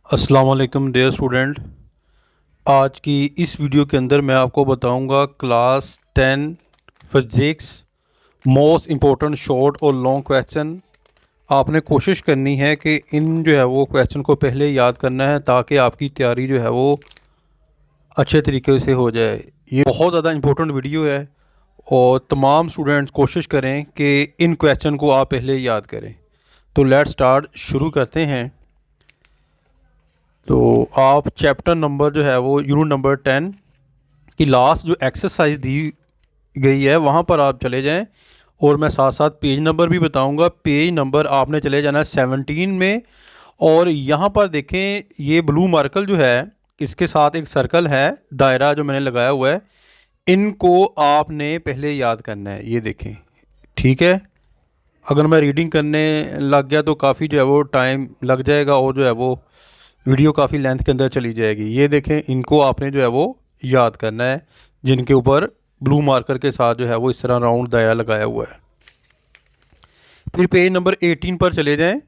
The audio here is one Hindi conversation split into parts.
अस्सलाम वालेकुम डियर स्टूडेंट। आज की इस वीडियो के अंदर मैं आपको बताऊंगा class 10 physics most important short और लॉन्ग क्वेश्चन। आपने कोशिश करनी है कि इन जो है वो क्वेश्चन को पहले याद करना है ताकि आपकी तैयारी जो है वो अच्छे तरीके से हो जाए। ये बहुत ज़्यादा इम्पोर्टेंट वीडियो है और तमाम स्टूडेंट्स कोशिश करें कि इन क्वेश्चन को आप पहले याद करें। तो लेट्स स्टार्ट, शुरू करते हैं। तो आप चैप्टर नंबर जो है वो यूनिट नंबर 10 की लास्ट जो एक्सरसाइज दी गई है वहाँ पर आप चले जाएं और मैं साथ साथ पेज नंबर भी बताऊंगा। पेज नंबर आपने चले जाना है 17 में। और यहाँ पर देखें, ये ब्लू मार्कर जो है इसके साथ एक सर्कल है, दायरा जो मैंने लगाया हुआ है, इनको आपने पहले याद करना है। ये देखें, ठीक है। अगर मैं रीडिंग करने लग गया तो काफ़ी जो है वो टाइम लग जाएगा और जो है वो वीडियो काफ़ी लेंथ के अंदर चली जाएगी। ये देखें, इनको आपने जो है वो याद करना है, जिनके ऊपर ब्लू मार्कर के साथ जो है वो इस तरह राउंड दायरा लगाया हुआ है। फिर पेज नंबर 18 पर चले जाएं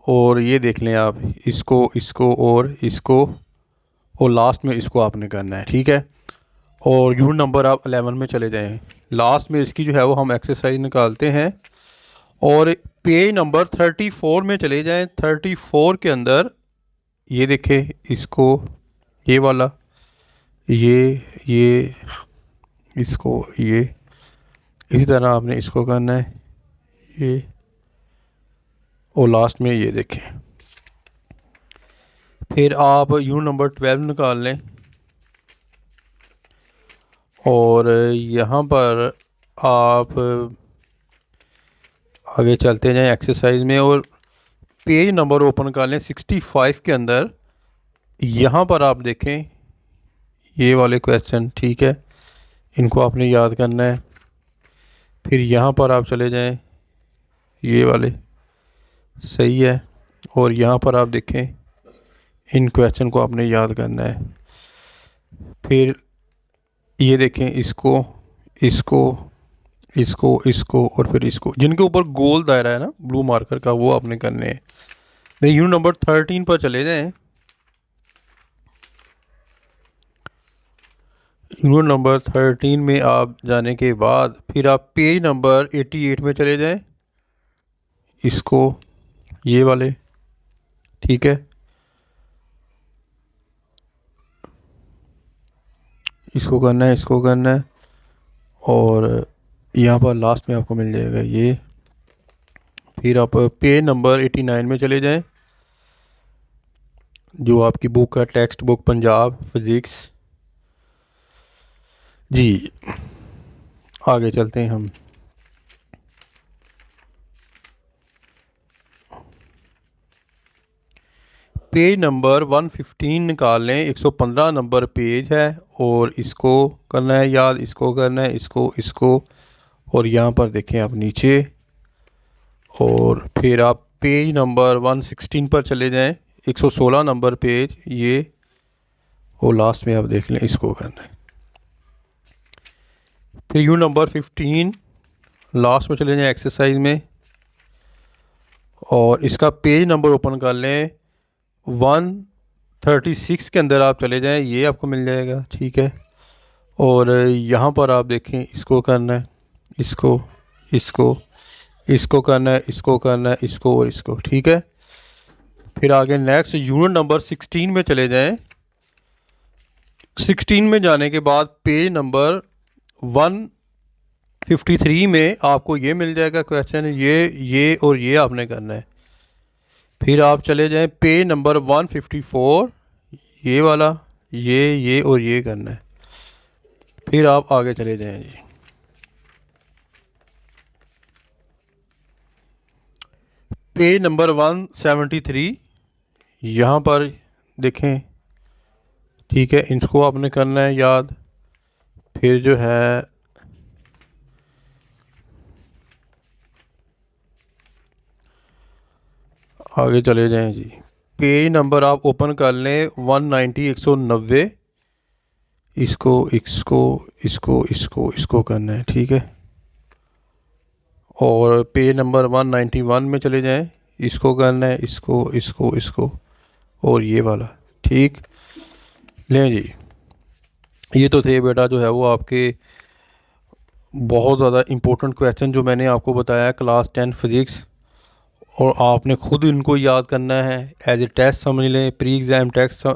और ये देख लें आप, इसको और इसको और लास्ट में इसको आपने करना है, ठीक है। और यूनिट नंबर आप 11 में चले जाएं। लास्ट में इसकी जो है वो हम एक्सरसाइज निकालते हैं। और पेज नंबर 34 में चले जाएं। 34 के अंदर ये देखें, इसको, ये वाला, ये इसको, ये इसी तरह आपने इसको करना है, ये, और लास्ट में ये देखें। फिर आप यूनिट नंबर 12 निकाल लें और यहाँ पर आप आगे चलते जाएं एक्सरसाइज में और पेज नंबर ओपन कर लें 65 के अंदर। यहाँ पर आप देखें ये वाले क्वेश्चन, ठीक है, इनको आपने याद करना है। फिर यहाँ पर आप चले जाएं, ये वाले, सही है। और यहाँ पर आप देखें, इन क्वेश्चन को आपने याद करना है। फिर ये देखें, इसको इसको इसको और फिर इसको, जिनके ऊपर गोल दायरा है ना ब्लू मार्कर का, वो आपने करने हैं। नहीं, यूनिट नंबर 13 पर चले जाएं। यूनिट नंबर 13 में आप जाने के बाद फिर आप पेज नंबर 88 में चले जाएं। इसको, ये वाले, ठीक है, इसको करना है, इसको करना है। और यहाँ पर लास्ट में आपको मिल जाएगा ये। फिर आप पेज नंबर 89 में चले जाएं, जो आपकी बुक है, टेक्स्ट बुक पंजाब फिज़िक्स। जी, आगे चलते हैं हम। पेज नंबर 115 निकाल लें, 115 नंबर पेज है और इसको करना है याद, इसको करना है, इसको और यहाँ पर देखें आप नीचे। और फिर आप पेज नंबर 116 पर चले जाएं, 116 नंबर पेज ये, और लास्ट में आप देख लें, इसको करना है। फिर यूनिट नंबर 15 लास्ट में चले जाएं एक्सरसाइज में और इसका पेज नंबर ओपन कर लें 136 के अंदर आप चले जाएं, ये आपको मिल जाएगा, ठीक है। और यहाँ पर आप देखें, इसको करना है, इसको करना है, इसको करना है, इसको और इसको, ठीक है। फिर आगे नेक्स्ट यूनिट नंबर 16 में चले जाएं। 16 में जाने के बाद पेज नंबर 153 में आपको ये मिल जाएगा क्वेश्चन, ये और ये आपने करना है। फिर आप चले जाएं पेज नंबर 154, ये वाला, ये और ये करना है। फिर आप आगे चले जाएं जी। पेज नंबर 173 यहाँ पर देखें, ठीक है, इसको आपने करना है याद। फिर जो है आगे चले जाएं जी। पेज नंबर आप ओपन कर लें 190, 190। इसको करना है, ठीक है। और पेज नंबर 191 में चले जाएं, इसको करना है, इसको और ये वाला। ठीक, लें जी, ये तो थे बेटा जो है वो आपके बहुत ज़्यादा इम्पोर्टेंट क्वेश्चन जो मैंने आपको बताया क्लास 10 फिज़िक्स, और आपने ख़ुद इनको याद करना है, एज ए टेस्ट समझ लें, प्री एग्ज़ाम टेस्ट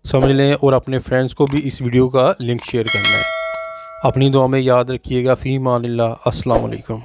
समझ लें, और अपने फ्रेंड्स को भी इस वीडियो का लिंक शेयर करना है। अपनी दुआ में याद रखिएगा। फ़ी मानिल्लाह। अस्सलाम वालेकुम।